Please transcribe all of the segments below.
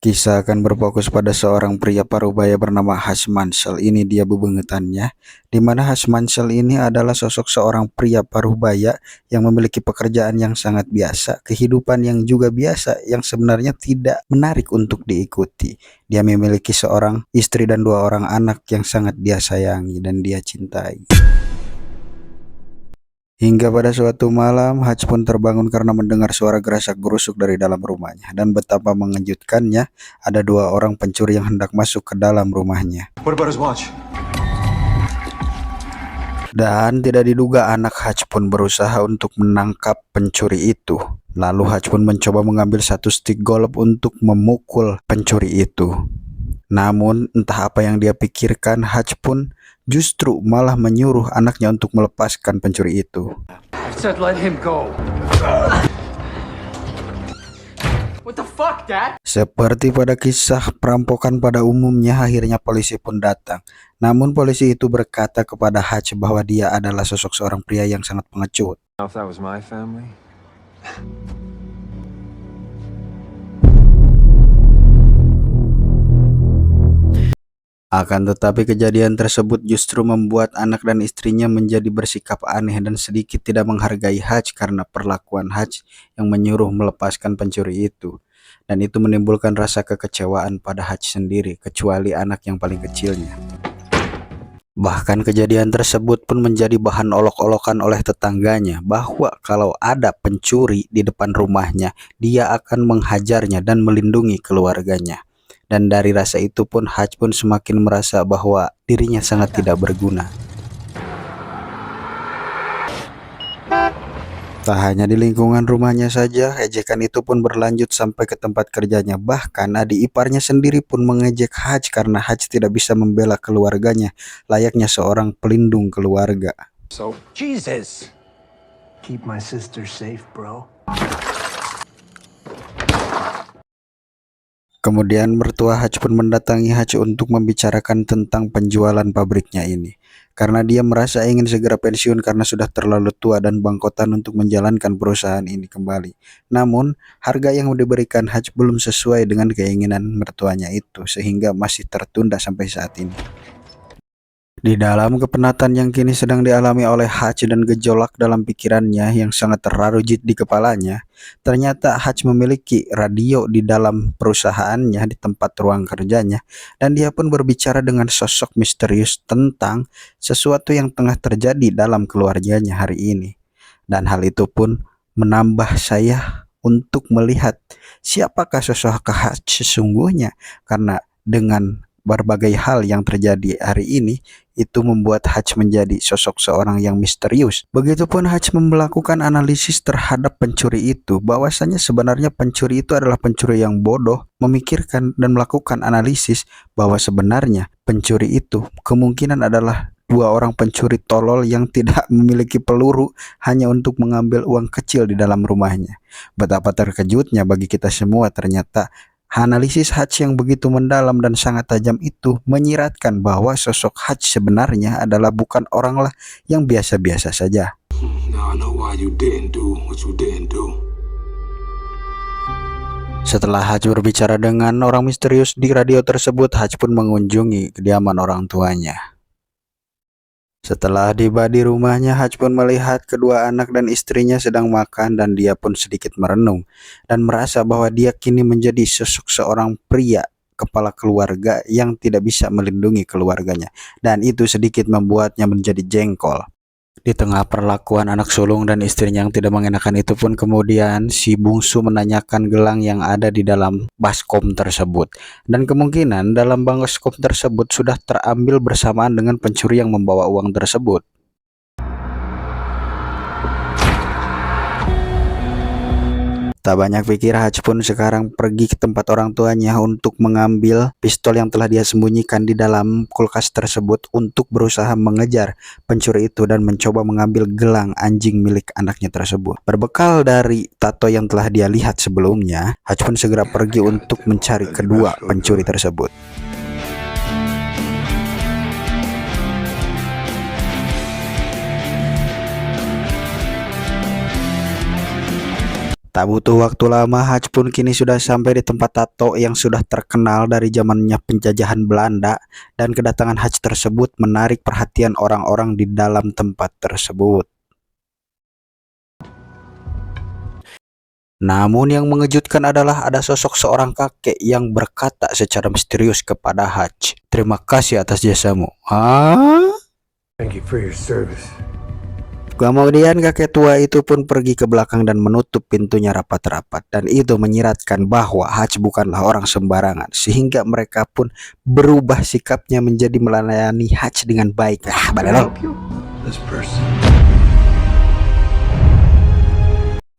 Kisah akan berfokus pada seorang pria parubaya bernama Hash Mansell. Ini dia bebengetannya, di mana Hash Mansell ini adalah sosok seorang pria parubaya yang memiliki pekerjaan yang sangat biasa, kehidupan yang juga biasa, yang sebenarnya tidak menarik untuk diikuti. Dia memiliki seorang istri dan 2 orang anak yang sangat dia sayangi dan dia cintai. Hingga pada suatu malam, Hutch pun terbangun karena mendengar suara gerasak-gerusuk dari dalam rumahnya. Dan betapa mengejutkannya, ada 2 orang pencuri yang hendak masuk ke dalam rumahnya. What about his watch? Dan tidak diduga anak Hutch pun berusaha untuk menangkap pencuri itu. Lalu Hutch pun mencoba mengambil satu stik golf untuk memukul pencuri itu. Namun entah apa yang dia pikirkan, Hutch pun justru malah menyuruh anaknya untuk melepaskan pencuri itu. I said let him go. What the fuck, Dad? Seperti pada kisah perampokan pada umumnya, akhirnya polisi pun datang. Namun polisi itu berkata kepada Hutch bahwa dia adalah sosok seorang pria yang sangat pengecut. If that was my family. Akan tetapi kejadian tersebut justru membuat anak dan istrinya menjadi bersikap aneh dan sedikit tidak menghargai Hutch karena perlakuan Hutch yang menyuruh melepaskan pencuri itu. Dan itu menimbulkan rasa kekecewaan pada Hutch sendiri, kecuali anak yang paling kecilnya. Bahkan kejadian tersebut pun menjadi bahan olok-olokan oleh tetangganya bahwa kalau ada pencuri di depan rumahnya, dia akan menghajarnya dan melindungi keluarganya. Dan dari rasa itu pun Hutch pun semakin merasa bahwa dirinya sangat tidak berguna. Tak hanya di lingkungan rumahnya saja, ejekan itu pun berlanjut sampai ke tempat kerjanya. Bahkan adik iparnya sendiri pun mengejek Hutch karena Hutch tidak bisa membela keluarganya, layaknya seorang pelindung keluarga. So Jesus! Keep my sister safe, bro. Kemudian mertua Hutch pun mendatangi Hutch untuk membicarakan tentang penjualan pabriknya ini. Karena dia merasa ingin segera pensiun karena sudah terlalu tua dan bangkotan untuk menjalankan perusahaan ini kembali. Namun, harga yang diberikan Hutch belum sesuai dengan keinginan mertuanya itu, sehingga masih tertunda sampai saat ini. Di dalam kepenatan yang kini sedang dialami oleh Hutch dan gejolak dalam pikirannya yang sangat terarujit di kepalanya, ternyata Hutch memiliki radio di dalam perusahaannya di tempat ruang kerjanya, dan dia pun berbicara dengan sosok misterius tentang sesuatu yang tengah terjadi dalam keluarganya hari ini. Dan hal itu pun menambah saya untuk melihat siapakah sosok Hutch sesungguhnya, karena dengan berbagai hal yang terjadi hari ini, itu membuat Hutch menjadi sosok seorang yang misterius. Begitupun Hutch melakukan analisis terhadap pencuri itu, bahwasanya sebenarnya pencuri itu adalah pencuri yang bodoh, memikirkan dan melakukan analisis bahwa sebenarnya pencuri itu kemungkinan adalah 2 orang pencuri tolol yang tidak memiliki peluru hanya untuk mengambil uang kecil di dalam rumahnya. Betapa terkejutnya bagi kita semua, ternyata analisis Hutch yang begitu mendalam dan sangat tajam itu menyiratkan bahwa sosok Hutch sebenarnya adalah bukan orang lah yang biasa-biasa saja. Setelah Hutch berbicara dengan orang misterius di radio tersebut, Hutch pun mengunjungi kediaman orang tuanya. Setelah tiba di rumahnya, Hutch pun melihat kedua anak dan istrinya sedang makan dan dia pun sedikit merenung dan merasa bahwa dia kini menjadi sosok seorang pria kepala keluarga yang tidak bisa melindungi keluarganya, dan itu sedikit membuatnya menjadi jengkol. Di tengah perlakuan anak sulung dan istrinya yang tidak mengenakan itu pun kemudian si bungsu menanyakan gelang yang ada di dalam baskom tersebut. Dan kemungkinan dalam baskom tersebut sudah terambil bersamaan dengan pencuri yang membawa uang tersebut. Tak banyak pikir, Hutch pun sekarang pergi ke tempat orang tuanya untuk mengambil pistol yang telah dia sembunyikan di dalam kulkas tersebut untuk berusaha mengejar pencuri itu dan mencoba mengambil gelang anjing milik anaknya tersebut. Berbekal dari tato yang telah dia lihat sebelumnya, Hutch pun segera pergi untuk mencari kedua pencuri tersebut. Tak butuh waktu lama, Hutch pun kini sudah sampai di tempat tato yang sudah terkenal dari zamannya penjajahan Belanda, dan kedatangan Hutch tersebut menarik perhatian orang-orang di dalam tempat tersebut. Namun yang mengejutkan adalah ada sosok seorang kakek yang berkata secara misterius kepada Hutch, "Terima kasih atas jasamu." Thank you for your service. Kemudian kakek tua itu pun pergi ke belakang dan menutup pintunya rapat-rapat, dan itu menyiratkan bahwa Hutch bukanlah orang sembarangan, sehingga mereka pun berubah sikapnya menjadi melayani Hutch dengan baik. Balelo. This person.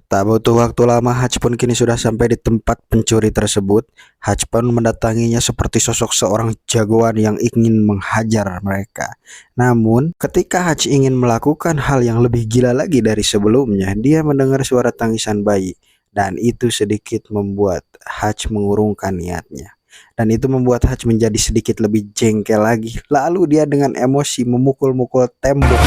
Tak butuh waktu lama, Hutch pun kini sudah sampai di tempat pencuri tersebut. Hutch pun mendatanginya seperti sosok seorang jagoan yang ingin menghajar mereka. Namun, ketika Hutch ingin melakukan hal yang lebih gila lagi dari sebelumnya, dia mendengar suara tangisan bayi. Dan itu sedikit membuat Hutch mengurungkan niatnya. Dan itu membuat Hutch menjadi sedikit lebih jengkel lagi. Lalu dia dengan emosi memukul-mukul tembok.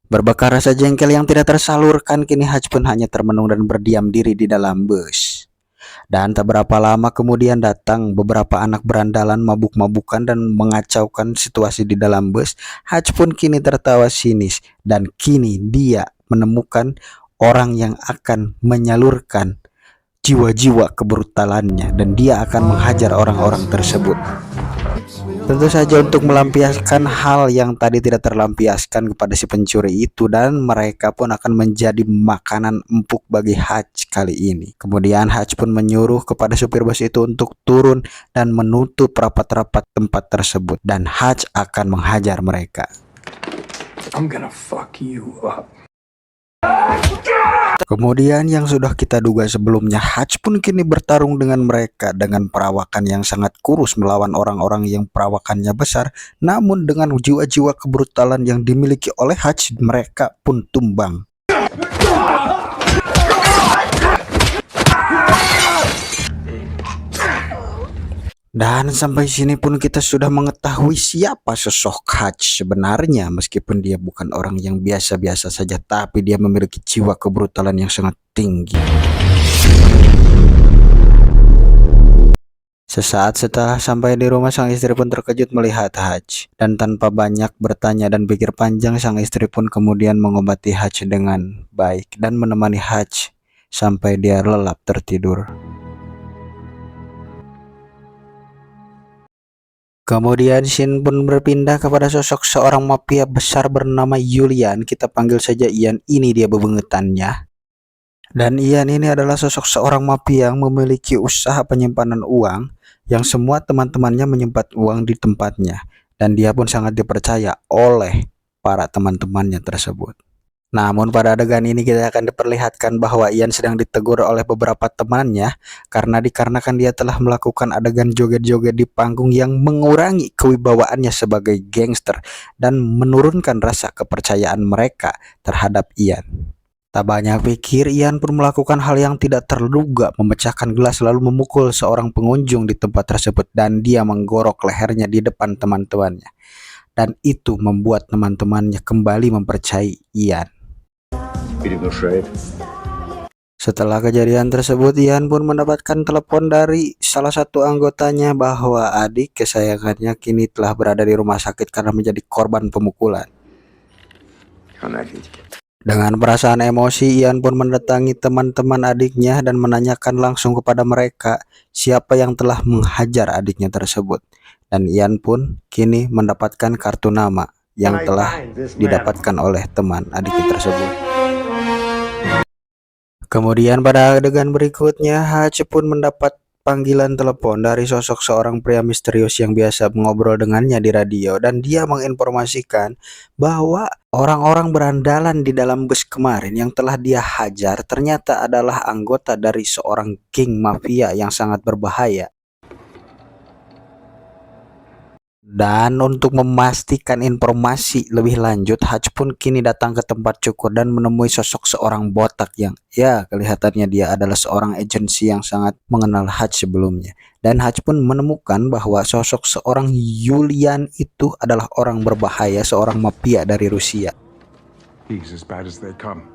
Berbekal rasa jengkel yang tidak tersalurkan, kini Hutch pun hanya termenung dan berdiam diri di dalam bus. Dan tak berapa lama kemudian datang beberapa anak berandalan mabuk-mabukan dan mengacaukan situasi di dalam bus. Hutch pun kini tertawa sinis, dan kini dia menemukan orang yang akan menyalurkan jiwa-jiwa kebrutalannya, dan dia akan menghajar orang-orang tersebut. Tentu saja untuk melampiaskan hal yang tadi tidak terlampiaskan kepada si pencuri itu, dan mereka pun akan menjadi makanan empuk bagi Hutch kali ini. Kemudian Hutch pun menyuruh kepada supir bus itu untuk turun dan menutup rapat-rapat tempat tersebut, dan Hutch akan menghajar mereka. I'm gonna fuck you up. Kemudian yang sudah kita duga sebelumnya, Hutch pun kini bertarung dengan mereka dengan perawakan yang sangat kurus melawan orang-orang yang perawakannya besar. Namun dengan jiwa-jiwa kebrutalan yang dimiliki oleh Hutch, mereka pun tumbang. Dan sampai sini pun kita sudah mengetahui siapa sosok Hutch sebenarnya. Meskipun dia bukan orang yang biasa-biasa saja, tapi dia memiliki jiwa kebrutalan yang sangat tinggi. Sesaat setelah sampai di rumah, sang istri pun terkejut melihat Hutch. Dan tanpa banyak bertanya dan pikir panjang, sang istri pun kemudian mengobati Hutch dengan baik dan menemani Hutch sampai dia lelap tertidur. Kemudian scene pun berpindah kepada sosok seorang mafia besar bernama Julian. Kita panggil saja Ian, ini dia bebengetannya. Dan Ian ini adalah sosok seorang mafia yang memiliki usaha penyimpanan uang, yang semua teman-temannya menyimpan uang di tempatnya. Dan dia pun sangat dipercaya oleh para teman-temannya tersebut. Namun pada adegan ini kita akan diperlihatkan bahwa Ian sedang ditegur oleh beberapa temannya dikarenakan dia telah melakukan adegan joget-joget di panggung yang mengurangi kewibawaannya sebagai gangster dan menurunkan rasa kepercayaan mereka terhadap Ian. Tak banyak pikir, Ian pun melakukan hal yang tidak terduga, memecahkan gelas lalu memukul seorang pengunjung di tempat tersebut, dan dia menggorok lehernya di depan teman-temannya. Dan itu membuat teman-temannya kembali mempercayai Ian. Setelah kejadian tersebut, Ian pun mendapatkan telepon dari salah satu anggotanya bahwa adik kesayangannya kini telah berada di rumah sakit karena menjadi korban pemukulan. Dengan perasaan emosi, Ian pun mendatangi teman-teman adiknya dan menanyakan langsung kepada mereka siapa yang telah menghajar adiknya tersebut. Dan Ian pun kini mendapatkan kartu nama yang telah didapatkan oleh teman adiknya tersebut. Kemudian pada adegan berikutnya, Hutch pun mendapat panggilan telepon dari sosok seorang pria misterius yang biasa mengobrol dengannya di radio, dan dia menginformasikan bahwa orang-orang berandalan di dalam bus kemarin yang telah dia hajar ternyata adalah anggota dari seorang geng mafia yang sangat berbahaya. Dan untuk memastikan informasi lebih lanjut, Hutch pun kini datang ke tempat cukur dan menemui sosok seorang botak yang ya kelihatannya dia adalah seorang agensi yang sangat mengenal Hutch sebelumnya. Dan Hutch pun menemukan bahwa sosok seorang Yulian itu adalah orang berbahaya, seorang mafia dari Rusia. He's as bad as they come.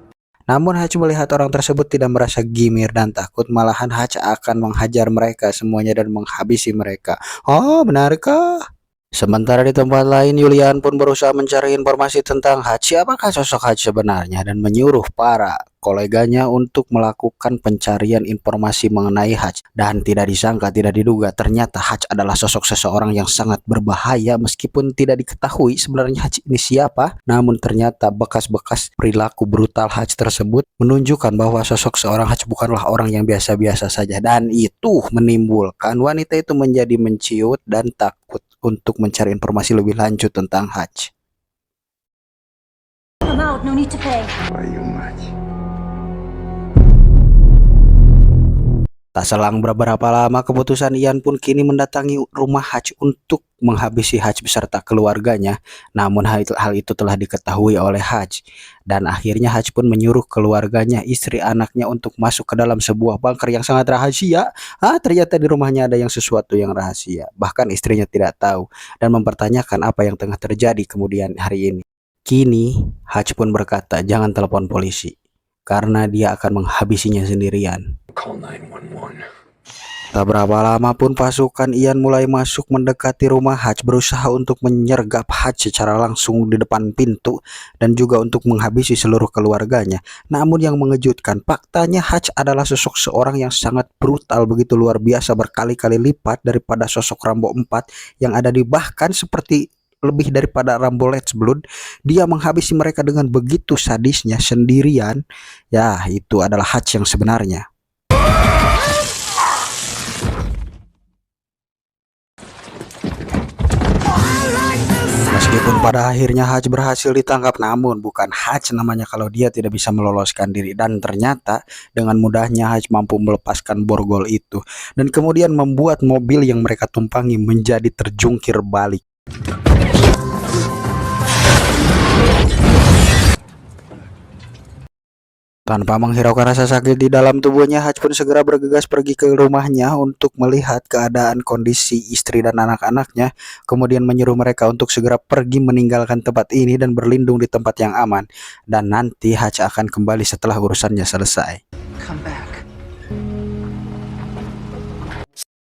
Namun Hutch melihat orang tersebut tidak merasa gimir dan takut, malahan Hutch akan menghajar mereka semuanya dan menghabisi mereka. Oh, benarkah? Sementara di tempat lain, Yulian pun berusaha mencari informasi tentang Hutch, siapakah sosok Hutch sebenarnya, dan menyuruh para koleganya untuk melakukan pencarian informasi mengenai Hutch. Dan tidak disangka, tidak diduga, ternyata Hutch adalah sosok seseorang yang sangat berbahaya. Meskipun tidak diketahui sebenarnya Hutch ini siapa, namun ternyata bekas-bekas perilaku brutal Hutch tersebut menunjukkan bahwa sosok seorang Hutch bukanlah orang yang biasa-biasa saja. Dan itu menimbulkan wanita itu menjadi menciut dan takut untuk mencari informasi lebih lanjut tentang Hutch. I'm out, no need to pay. Why you much? Tak selang beberapa lama, keputusan Ian pun kini mendatangi rumah Hutch untuk menghabisi Hutch beserta keluarganya. Namun hal itu telah diketahui oleh Hutch. Dan akhirnya Hutch pun menyuruh keluarganya, istri, anaknya untuk masuk ke dalam sebuah bunker yang sangat rahasia. Ternyata di rumahnya ada yang sesuatu yang rahasia. Bahkan istrinya tidak tahu dan mempertanyakan apa yang tengah terjadi kemudian hari ini. Kini Hutch pun berkata jangan telepon polisi karena dia akan menghabisinya sendirian. Call 911. Tak berapa lama pun pasukan Ian mulai masuk mendekati rumah Hutch, berusaha untuk menyergap Hutch secara langsung di depan pintu dan juga untuk menghabisi seluruh keluarganya. Namun yang mengejutkan, faktanya Hutch adalah sosok seorang yang sangat brutal, begitu luar biasa, berkali-kali lipat daripada sosok Rambo 4 yang ada di, bahkan seperti lebih daripada Rambo Let's Blood. Dia menghabisi mereka dengan begitu sadisnya sendirian. Ya, itu adalah Hutch yang sebenarnya. Meskipun pada akhirnya Hutch berhasil ditangkap, namun bukan Hutch namanya kalau dia tidak bisa meloloskan diri. Dan ternyata dengan mudahnya Hutch mampu melepaskan borgol itu dan kemudian membuat mobil yang mereka tumpangi menjadi terjungkir balik. Tanpa menghiraukan rasa sakit di dalam tubuhnya, Hutch pun segera bergegas pergi ke rumahnya untuk melihat keadaan kondisi istri dan anak-anaknya, kemudian menyuruh mereka untuk segera pergi meninggalkan tempat ini dan berlindung di tempat yang aman. Dan nanti Hutch akan kembali setelah urusannya selesai. Come back.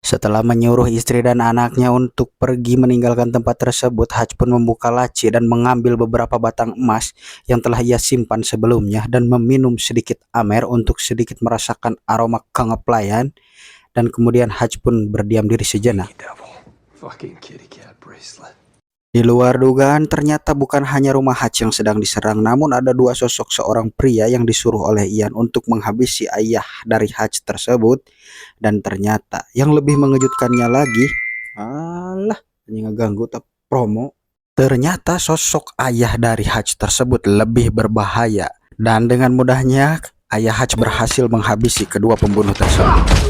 Setelah menyuruh istri dan anaknya untuk pergi meninggalkan tempat tersebut, Hutch pun membuka laci dan mengambil beberapa batang emas yang telah ia simpan sebelumnya dan meminum sedikit amer untuk sedikit merasakan aroma kengeplayan. Dan kemudian Hutch pun berdiam diri sejenak. Devil. Fucking kitty cat bracelet. Di luar dugaan, ternyata bukan hanya rumah Hutch yang sedang diserang, namun ada dua sosok seorang pria yang disuruh oleh Ian untuk menghabisi ayah dari Hutch tersebut. Dan ternyata yang lebih mengejutkannya lagi, ini ngeganggu tak promo. Ternyata sosok ayah dari Hutch tersebut lebih berbahaya. Dan dengan mudahnya ayah Hutch berhasil menghabisi kedua pembunuh tersebut.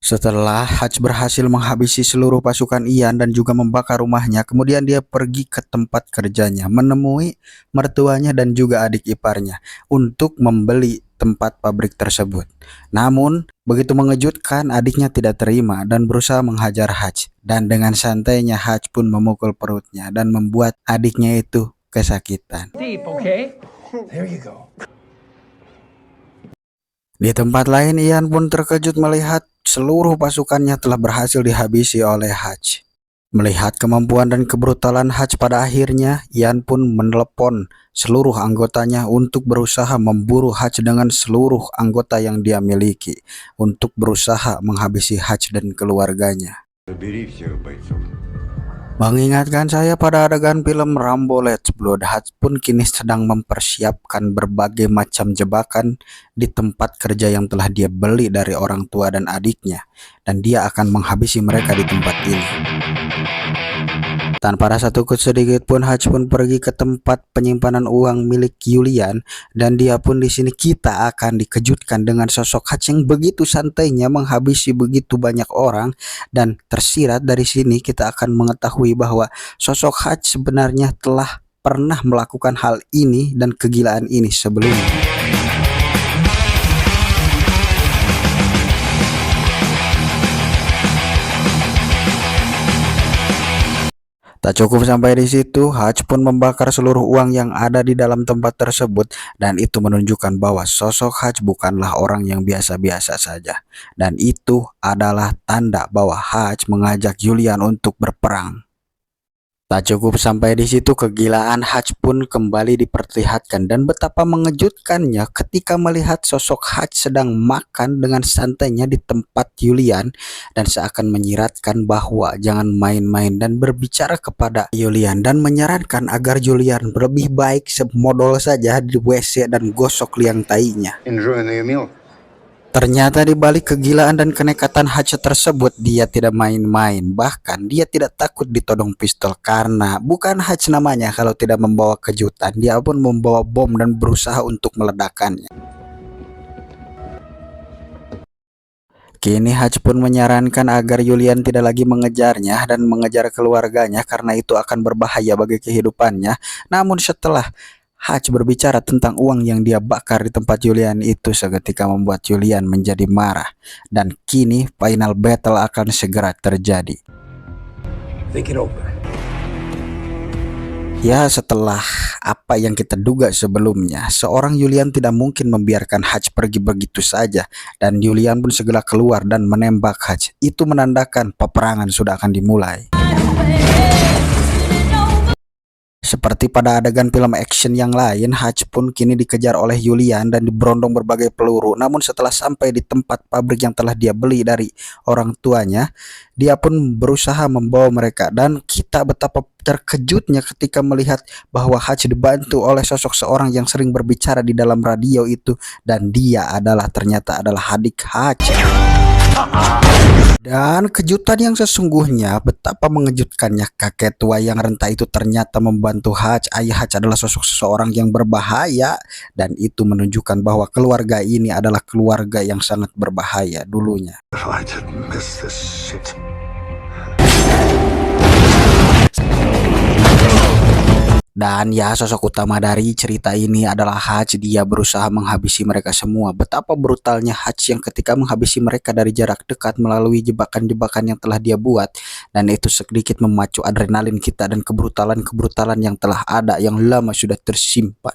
Setelah Hutch berhasil menghabisi seluruh pasukan Ian dan juga membakar rumahnya, kemudian dia pergi ke tempat kerjanya, menemui mertuanya dan juga adik iparnya untuk membeli tempat pabrik tersebut. Namun, begitu mengejutkan, adiknya tidak terima dan berusaha menghajar Hutch. Dan dengan santainya Hutch pun memukul perutnya dan membuat adiknya itu kesakitan. Deep, okay? There you go. Di tempat lain, Ian pun terkejut melihat seluruh pasukannya telah berhasil dihabisi oleh Hutch. Melihat kemampuan dan kebrutalan Hutch, pada akhirnya Ian pun menelepon seluruh anggotanya untuk berusaha memburu Hutch dengan seluruh anggota yang dia miliki untuk berusaha menghabisi Hutch dan keluarganya. Mengingatkan saya pada adegan film Rambo Let's Blood, Hutch pun kini sedang mempersiapkan berbagai macam jebakan di tempat kerja yang telah dia beli dari orang tua dan adiknya, dan dia akan menghabisi mereka di tempat ini. Tanpa rasa takut sedikit pun, Hutch pun pergi ke tempat penyimpanan uang milik Julian, dan dia pun di sini kita akan dikejutkan dengan sosok Hutch yang begitu santainya menghabisi begitu banyak orang. Dan tersirat dari sini kita akan mengetahui bahwa sosok Hutch sebenarnya telah pernah melakukan hal ini dan kegilaan ini sebelumnya. Tak cukup sampai di situ, Hutch pun membakar seluruh uang yang ada di dalam tempat tersebut, dan itu menunjukkan bahwa sosok Hutch bukanlah orang yang biasa-biasa saja. Dan itu adalah tanda bahwa Hutch mengajak Julian untuk berperang. Tak cukup sampai di situ, kegilaan Hutch pun kembali diperlihatkan, dan betapa mengejutkannya ketika melihat sosok Hutch sedang makan dengan santainya di tempat Julian, dan seakan menyiratkan bahwa jangan main-main dan berbicara kepada Julian, dan menyarankan agar Julian lebih baik semodal saja di WC dan gosok liang tainya. Enjoying the meal? Ternyata di balik kegilaan dan kenekatan Hutch tersebut, dia tidak main-main. Bahkan dia tidak takut ditodong pistol, karena bukan Hutch namanya kalau tidak membawa kejutan. Dia pun membawa bom dan berusaha untuk meledakkannya. Kini Hutch pun menyarankan agar Julian tidak lagi mengejarnya dan mengejar keluarganya, karena itu akan berbahaya bagi kehidupannya. Namun setelah Hutch berbicara tentang uang yang dia bakar di tempat Julian itu, seketika membuat Julian menjadi marah. Dan kini final battle akan segera terjadi. Think it over. Ya, setelah apa yang kita duga sebelumnya, seorang Julian tidak mungkin membiarkan Hutch pergi begitu saja. Dan Julian pun segera keluar dan menembak Hutch. Itu menandakan peperangan sudah akan dimulai. Seperti pada adegan film action yang lain, Hutch pun kini dikejar oleh Julian dan diberondong berbagai peluru. Namun setelah sampai di tempat pabrik yang telah dia beli dari orang tuanya, dia pun berusaha membawa mereka. Dan kita betapa terkejutnya ketika melihat bahwa Hutch dibantu oleh sosok seorang yang sering berbicara di dalam radio itu, dan dia ternyata adalah adik Hutch. Dan kejutan yang sesungguhnya, betapa mengejutkannya, kakek tua yang renta itu ternyata membantu Hutch. Ayah Hutch adalah sosok seseorang yang berbahaya, dan itu menunjukkan bahwa keluarga ini adalah keluarga yang sangat berbahaya dulunya. If I didn't miss this shit. Dan ya, sosok utama dari cerita ini adalah Hutch. Dia berusaha menghabisi mereka semua. Betapa brutalnya Hutch yang ketika menghabisi mereka dari jarak dekat melalui jebakan-jebakan yang telah dia buat. Dan itu sedikit memacu adrenalin kita dan kebrutalan-kebrutalan yang telah ada, yang lama sudah tersimpan.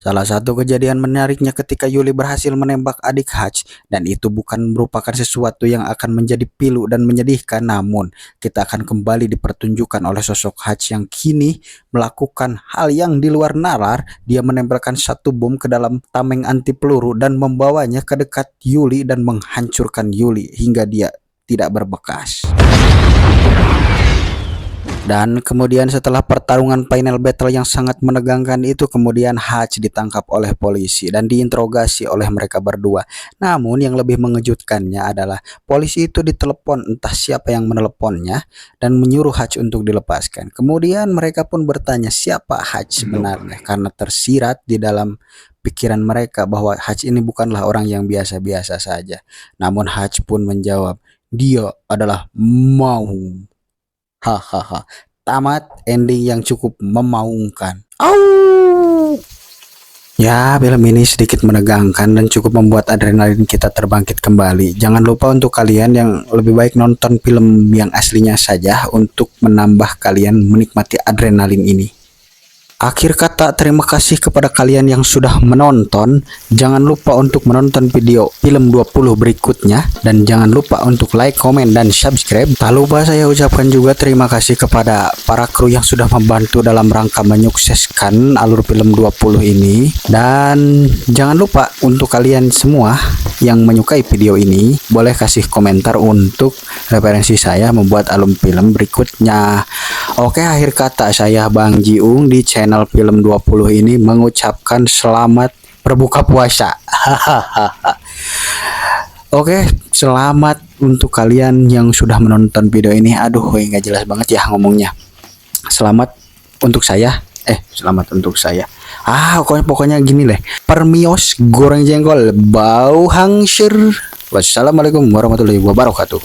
Salah satu kejadian menariknya ketika Yuli berhasil menembak adik Hutch, dan itu bukan merupakan sesuatu yang akan menjadi pilu dan menyedihkan, namun kita akan kembali dipertunjukkan oleh sosok Hutch yang kini melakukan hal yang di luar nalar. Dia menempelkan satu bom ke dalam tameng anti peluru dan membawanya ke dekat Yuli dan menghancurkan Yuli hingga dia tidak berbekas. Dan kemudian setelah pertarungan final battle yang sangat menegangkan itu, kemudian Hutch ditangkap oleh polisi dan diinterogasi oleh mereka berdua. Namun yang lebih mengejutkannya adalah polisi itu ditelepon, entah siapa yang meneleponnya, dan menyuruh Hutch untuk dilepaskan. Kemudian mereka pun bertanya siapa Hutch sebenarnya, karena tersirat di dalam pikiran mereka bahwa Hutch ini bukanlah orang yang biasa-biasa saja. Namun Hutch pun menjawab, dia adalah Maung. Hahaha, tamat ending yang cukup memaungkan. Ya, film ini sedikit menegangkan dan cukup membuat adrenalin kita terbangkit kembali. Jangan lupa untuk kalian yang lebih baik nonton film yang aslinya saja untuk menambah kalian menikmati adrenalin ini. Akhir kata, terima kasih kepada kalian yang sudah menonton. Jangan lupa untuk menonton video film 20 berikutnya. Dan jangan lupa untuk like, komen, dan subscribe. Tak lupa saya ucapkan juga terima kasih kepada para kru yang sudah membantu dalam rangka menyukseskan alur film 20 ini. Dan jangan lupa untuk kalian semua yang menyukai video ini, boleh kasih komentar untuk referensi saya membuat alur film berikutnya. Oke, akhir kata, saya Bang Jiung di channel film 20 ini mengucapkan selamat berbuka puasa. Oke, selamat untuk kalian yang sudah menonton video ini. Aduh, nggak jelas banget ya ngomongnya. Selamat untuk saya. Selamat untuk saya. Pokoknya gini deh. Permios goreng jengkol bau hangsur. Wassalamualaikum warahmatullahi wabarakatuh.